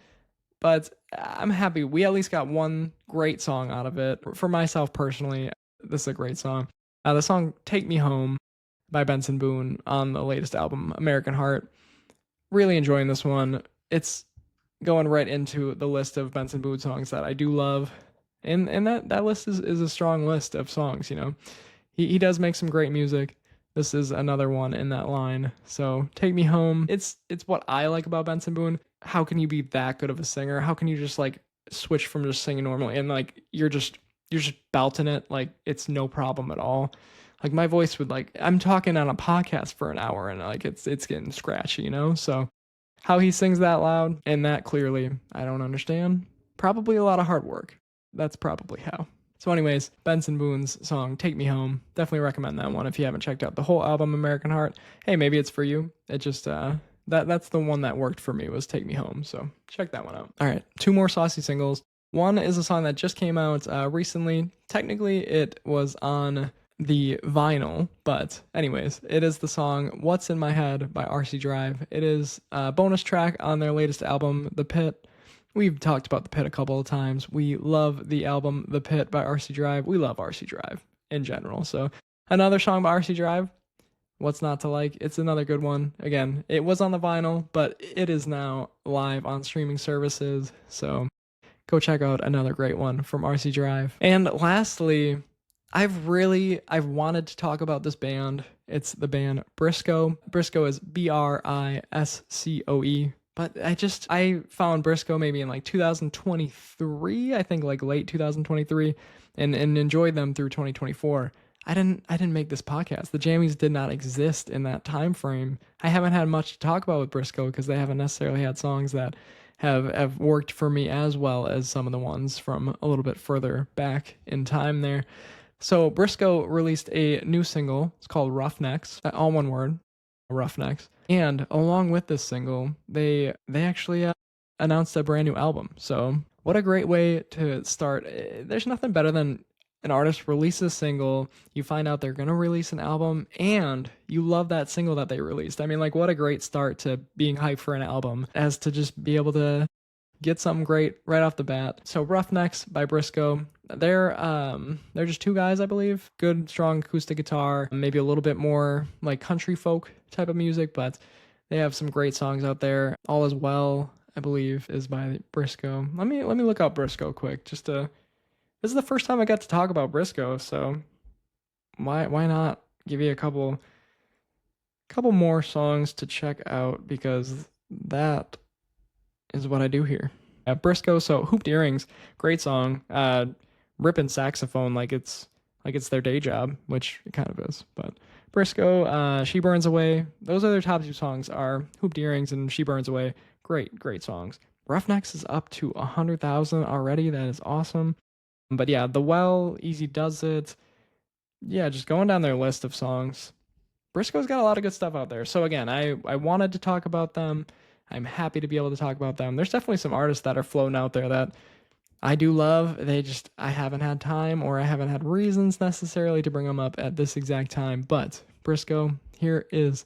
but I'm happy we at least got one great song out of it. For myself personally, this is a great song. The song Take Me Home by Benson Boone on the latest album, American Heart. Really enjoying this one. It's going right into the list of Benson Boone songs that I do love. And that list is a strong list of songs, He does make some great music. This is another one in that line. So Take Me Home. It's what I like about Benson Boone. How can you be that good of a singer? How can you just like switch from just singing normally and like you're just belting it like it's no problem at all? Like my voice would like, I'm talking on a podcast for an hour and like it's getting scratchy, So how he sings that loud and that clearly, I don't understand. Probably a lot of hard work. That's probably how. So anyways, Benson Boone's song Take Me Home. Definitely recommend that one if you haven't checked out the whole album American Heart. Hey, maybe it's for you. It just that's the one that worked for me was Take Me Home. So check that one out. All right, 2 more saucy singles. One is a song that just came out recently. Technically, it was on the vinyl, but anyways, it is the song What's in My Head by RC Drive. It is a bonus track on their latest album, The Pit. We've talked about The Pit a couple of times. We love the album The Pit by RC Drive. We love RC Drive in general. So another song by RC Drive, what's not to like? It's another good one. Again, it was on the vinyl, but it is now live on streaming services. So go check out another great one from RC Drive. And lastly, I've wanted to talk about this band. It's the band Briscoe. Briscoe is Briscoe. But I found Briscoe maybe in like 2023, I think like late 2023, and enjoyed them through 2024. I didn't make this podcast. The Jammies did not exist in that time frame. I haven't had much to talk about with Briscoe because they haven't necessarily had songs that have worked for me as well as some of the ones from a little bit further back in time there. So Briscoe released a new single. It's called Roughnecks, all one word, Roughnecks. And along with this single, they actually announced a brand new album. So what a great way to start. There's nothing better than an artist releases a single, you find out they're going to release an album, and you love that single that they released. I mean, like, what a great start to being hyped for an album as to just be able to get something great right off the bat. So Roughnecks by Briscoe. They're just 2 guys, I believe. Good, strong acoustic guitar, maybe a little bit more like country folk type of music, but they have some great songs out there. All Is Well, I believe, is by Briscoe. Let me look up Briscoe quick. This is the first time I got to talk about Briscoe, so why not give you a couple more songs to check out, because that is what I do here at Briscoe. So Hooped Earrings, great song. Ripping saxophone like it's their day job, which it kind of is. But Briscoe, She Burns Away, those are their top 2 songs are Hooped Earrings and She Burns Away. Great songs. Roughnecks is up to 100,000 already. That is awesome. But yeah, The Well, Easy Does It. Yeah, just going down their list of songs. Briscoe's got a lot of good stuff out there. So again, I wanted to talk about them. I'm happy to be able to talk about them. There's definitely some artists that are floating out there that I do love. I haven't had time, or I haven't had reasons necessarily to bring them up at this exact time. But Briscoe, here is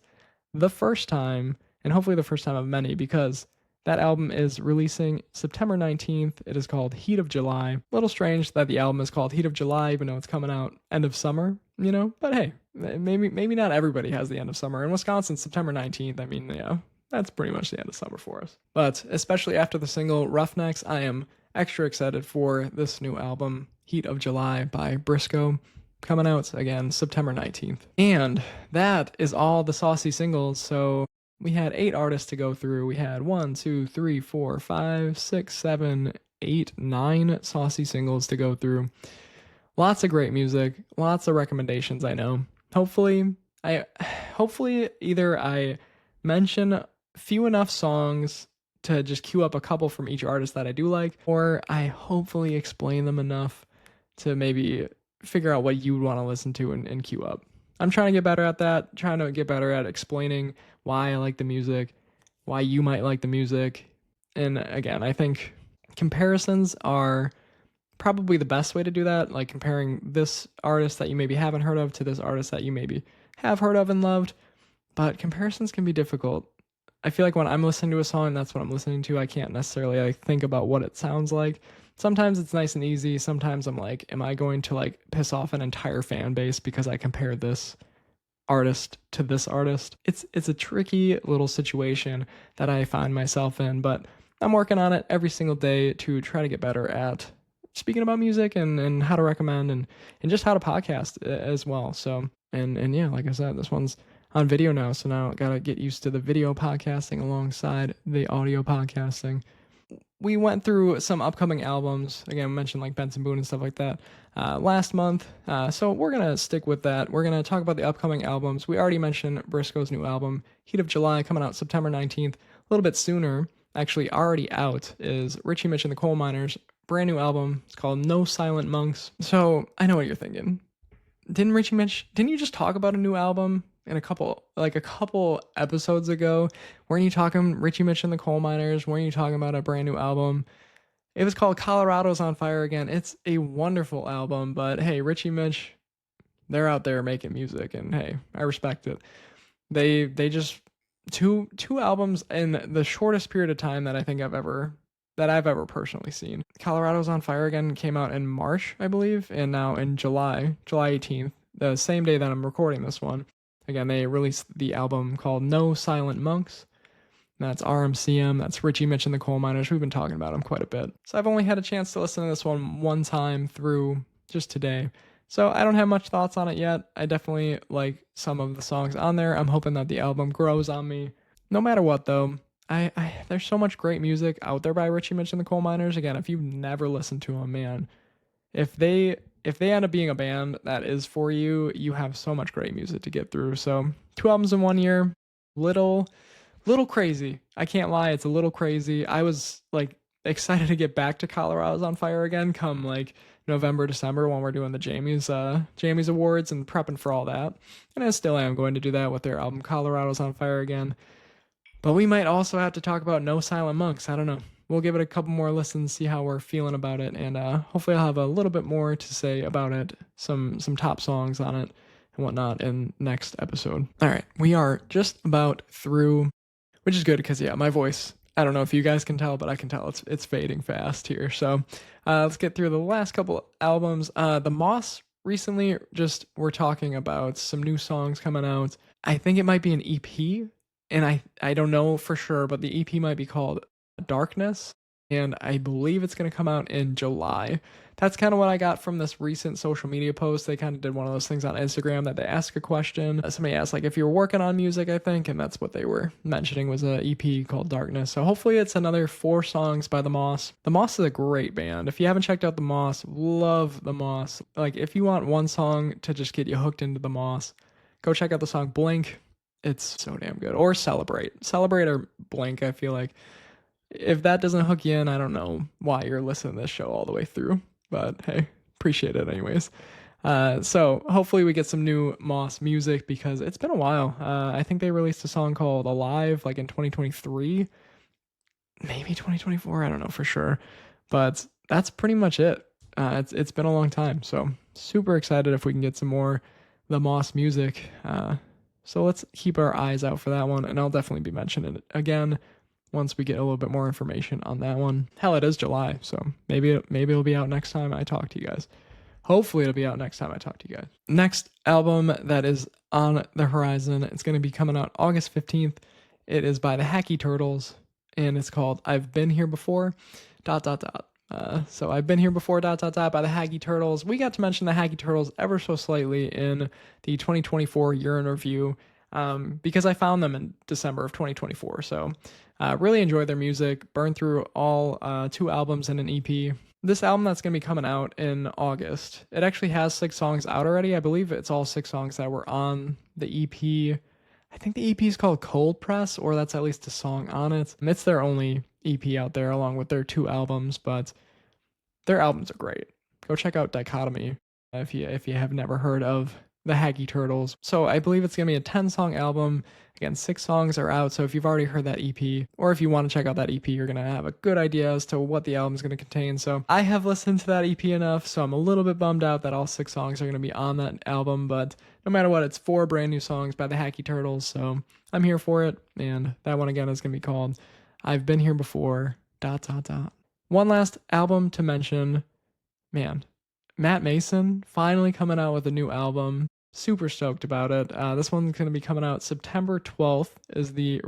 the first time, and hopefully the first time of many, because that album is releasing September 19th. It is called Heat of July. A little strange that the album is called Heat of July, even though it's coming out end of summer, But hey, maybe not everybody has the end of summer. In Wisconsin, September 19th, I mean, yeah, that's pretty much the end of summer for us. But especially after the single Roughnecks, I am extra excited for this new album, Heat of July by Briscoe, coming out again September 19th. And that is all the saucy singles. So we had 8 artists to go through. We had 1, 2, 3, 4, 5, 6, 7, 8, 9 saucy singles to go through. Lots of great music, lots of recommendations, I know. Hopefully either I mention few enough songs to just queue up a couple from each artist that I do like, or I hopefully explain them enough to maybe figure out what you would want to listen to and queue up. I'm trying to get better at that, trying to get better at explaining why I like the music, why you might like the music. And again, I think comparisons are probably the best way to do that, like comparing this artist that you maybe haven't heard of to this artist that you maybe have heard of and loved. But comparisons can be difficult. I feel like when I'm listening to a song, that's what I'm listening to. I can't necessarily think about what it sounds like. Sometimes it's nice and easy. Sometimes I'm like, am I going to piss off an entire fan base because I compare this artist to this artist? It's a tricky little situation that I find myself in, but I'm working on it every single day to try to get better at speaking about music and how to recommend and just how to podcast as well. So, and yeah, like I said, this one's on video now, so now I gotta get used to the video podcasting alongside the audio podcasting. We went through some upcoming albums. Again, I mentioned Benson Boone and stuff like that last month. So we're gonna stick with that. We're gonna talk about the upcoming albums. We already mentioned Briscoe's new album, Heat of July, coming out September 19th. A little bit sooner, actually already out, is Richie Mitch and the Coal Miners brand new album. It's called No Silent Monks. So I know what you're thinking. Didn't you just talk about a new album in a couple episodes ago? Weren't you talking Richie Mitch and the Coal Miners? Weren't you talking about a brand new album? It was called Colorado's on Fire Again. It's a wonderful album, but hey, Richie Mitch, they're out there making music, and hey, I respect it. They just two albums in the shortest period of time that I've ever personally seen. Colorado's on Fire Again came out in March, I believe, and now in July 18th, the same day that I'm recording this one. Again, they released the album called No Silent Monks. That's RMCM, that's Richie Mitch and the Coal Miners. We've been talking about them quite a bit. So I've only had a chance to listen to this one time through just today. So I don't have much thoughts on it yet. I definitely like some of the songs on there. I'm hoping that the album grows on me. No matter what though, there's so much great music out there by Richie Mitch and the Coal Miners. Again, if you've never listened to them, man, if they end up being a band that is for you, you have so much great music to get through. So 2 albums in 1 year, little crazy. I can't lie, it's a little crazy. I was like excited to get back to Colorado's on Fire Again come like November, December when we're doing the Jamie's Awards and prepping for all that. And I still am going to do that with their album Colorado's on Fire Again. But we might also have to talk about No Silent Monks. I don't know. We'll give it a couple more listens, see how we're feeling about it, and hopefully I'll have a little bit more to say about it, some top songs on it and whatnot in next episode. All right, we are just about through, which is good because, yeah, my voice, I don't know if you guys can tell, but I can tell it's fading fast here. So let's get through the last couple albums. The Moss recently, we're talking about some new songs coming out. I think it might be an EP. And I don't know for sure, but the EP might be called Darkness, and I believe it's going to come out in July. That's kind of what I got from this recent social media post. They kind of did one of those things on Instagram that they ask a question. Somebody asked, like, if you're working on music, I think, and that's what they were mentioning was an EP called Darkness. So hopefully it's another 4 songs by The Moss. The Moss is a great band. If you haven't checked out The Moss, love The Moss. Like, if you want one song to just get you hooked into The Moss, go check out the song Blink. It's so damn good. Or Celebrate or Blink. I feel like if that doesn't hook you in, I don't know why you're listening to this show all the way through. But hey, appreciate it anyways. So hopefully we get some new Moss music because it's been a while. I think they released a song called Alive like in 2023. Maybe 2024. I don't know for sure. But that's pretty much it. It's been a long time. So super excited if we can get some more The Moss music. So let's keep our eyes out for that one, and I'll definitely be mentioning it again once we get a little bit more information on that one. Hell, it is July, so maybe it'll be out next time I talk to you guys. Hopefully it'll be out next time I talk to you guys. Next album that is on the horizon, it's going to be coming out August 15th. It is by the Hacky Turtles, and it's called I've Been Here Before, ... So I've Been Here Before, ... by the Hacky Turtles. We got to mention the Hacky Turtles ever so slightly in the 2024 year in review because I found them in December of 2024. So really enjoy their music. Burned through all 2 albums and an EP. This album that's going to be coming out in August, it actually has 6 songs out already. I believe it's all 6 songs that were on the EP. I think the EP is called Cold Press, or that's at least a song on it. And it's their only EP out there along with their 2 albums, but their albums are great. Go check out Dichotomy if you have never heard of the Hacky Turtles. So I believe it's going to be a 10-song album. Again, 6 songs are out, so if you've already heard that EP, or if you want to check out that EP, you're going to have a good idea as to what the album is going to contain. So I have listened to that EP enough, so I'm a little bit bummed out that all 6 songs are going to be on that album, but no matter what, it's 4 brand new songs by the Hacky Turtles, so I'm here for it, and that one again is going to be called I've Been Here Before, ... One last album to mention, man, Matt Mason finally coming out with a new album. Super stoked about it. This one's going to be coming out September 12th is the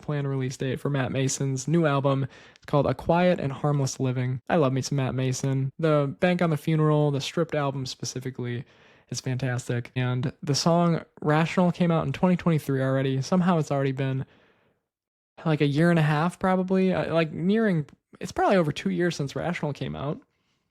planned release date for Matt Mason's new album. It's called A Quiet and Harmless Living. I love me some Matt Mason. The Bank on the Funeral, the Stripped album specifically, is fantastic. And the song Rational came out in 2023 already. Somehow it's already been like a year and a half probably. It's probably over 2 years since Rational came out.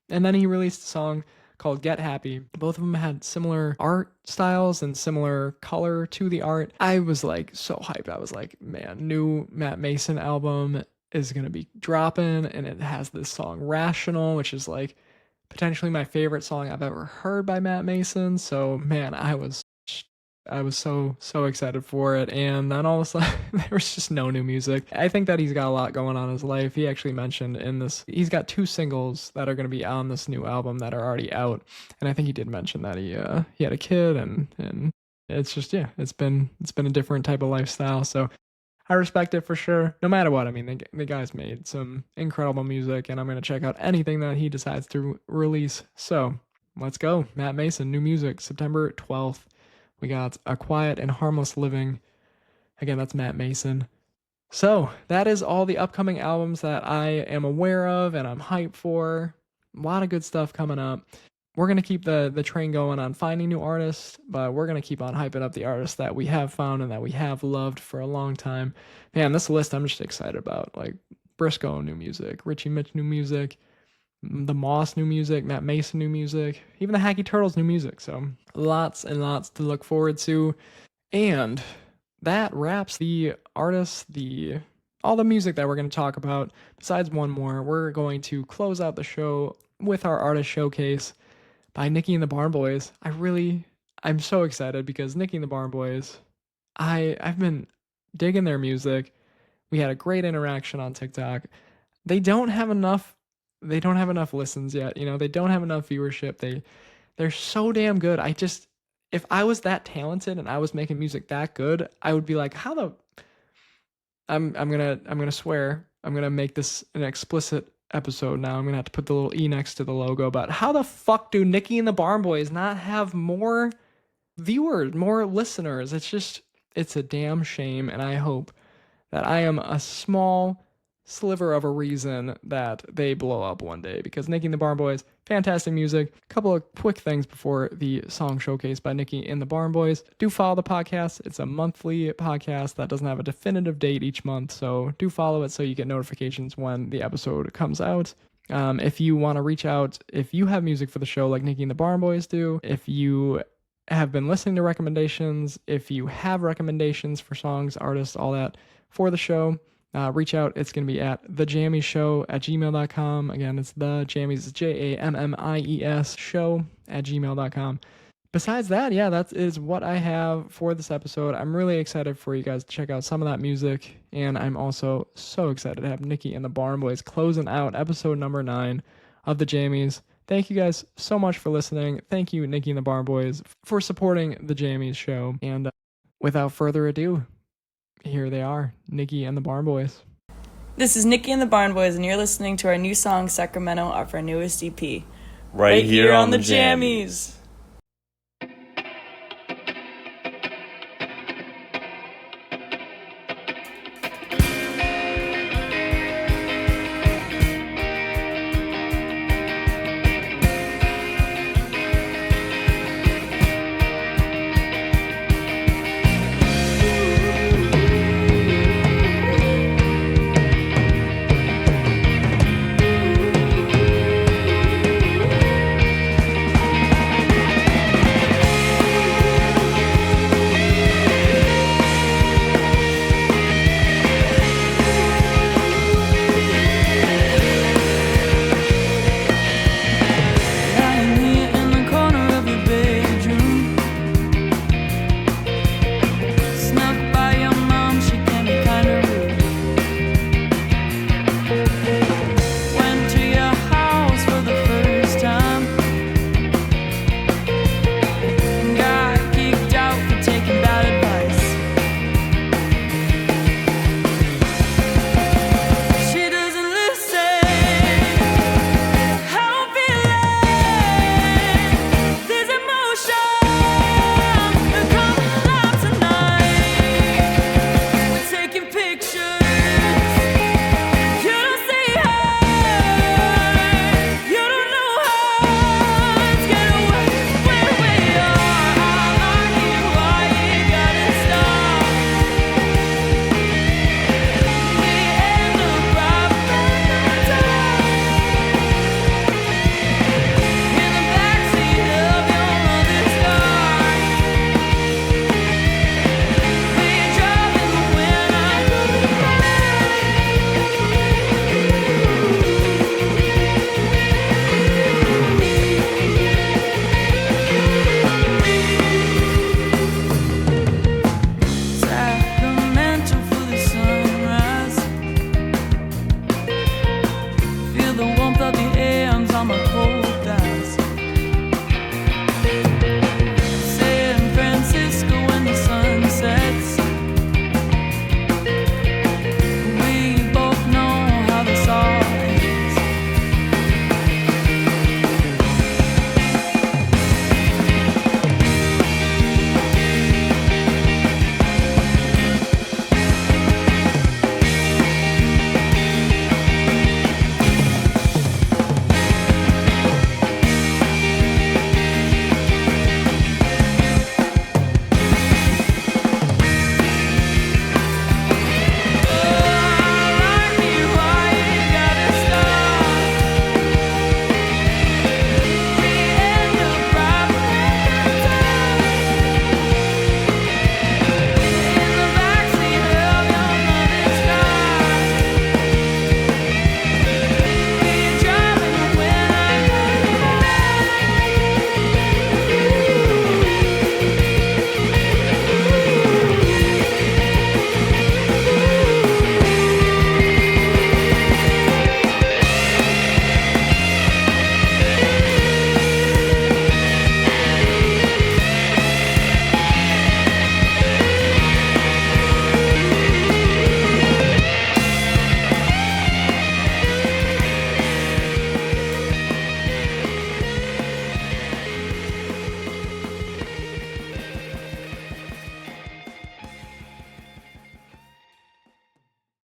And then he released a song called Get Happy. Both of them had similar art styles and similar color to the art. I was like so hyped. I was like, man, new Matt Mason album. is going to be dropping, and it has this song Rational, which is like potentially my favorite song I've ever heard by Matt Mason. So man, I was so excited for it. And then all of a sudden there was just no new music. I think that he's got a lot going on in his life. He actually mentioned in this, he's got 2 singles that are going to be on this new album that are already out. And I think he did mention that he had a kid, and it's just, yeah, it's been a different type of lifestyle. So I respect it for sure. No matter what, I mean, the guy's made some incredible music, and I'm going to check out anything that he decides to release. So let's go. Matt Mason, new music, September 12th. We got A Quiet and Harmless Living. Again, that's Matt Mason. So that is all the upcoming albums that I am aware of and I'm hyped for. A lot of good stuff coming up. We're going to keep the train going on finding new artists, but we're going to keep on hyping up the artists that we have found and that we have loved for a long time. Man, this list I'm just excited about. Like Briscoe, new music. Richie Mitch, new music. The Moss, new music. Matt Mason, new music. Even the Hacky Turtles, new music. So lots and lots to look forward to. And that wraps the artists, all the music that we're going to talk about. Besides one more, we're going to close out the show with our artist showcase by Nikki and the Barn Boys. I'm so excited because Nikki and the Barn Boys, I've been digging their music. We had a great interaction on TikTok. They don't have enough listens yet. You know, they don't have enough viewership. They're so damn good. If I was that talented and I was making music that good, I would be like, I'm gonna swear. I'm gonna make this an explicit episode now. I'm gonna have to put the little E next to the logo, but how the fuck do Nikki and the Barn Boys not have more viewers, more listeners? It's a damn shame, and I hope that I am a small sliver of a reason that they blow up one day, because Nikki and the Barn Boys, fantastic music. A couple of quick things before the song showcase by Nikki and the Barn Boys. Do follow the podcast. It's a monthly podcast that doesn't have a definitive date each month, so do follow it so you get notifications when the episode comes out. If you want to reach out, if you have music for the show like Nikki and the Barn Boys do, if you have been listening to recommendations, if you have recommendations for songs, artists, all that for the show, reach out. It's going to be at thejammiesshow@gmail.com. Again, it's the Jammies, JAMMIES show@gmail.com. Besides that, yeah, that is what I have for this episode. I'm really excited for you guys to check out some of that music, and I'm also so excited to have Nikki and the Barn Boys closing out episode number 9 of the Jammies. Thank you guys so much for listening. Thank you, Nikki and the Barn Boys, for supporting the Jammies show. And without further ado, here they are, Nikki and the Barn Boys. This is Nikki and the Barn Boys, and you're listening to our new song, Sacramento, off our newest EP. Right here on the Jammies.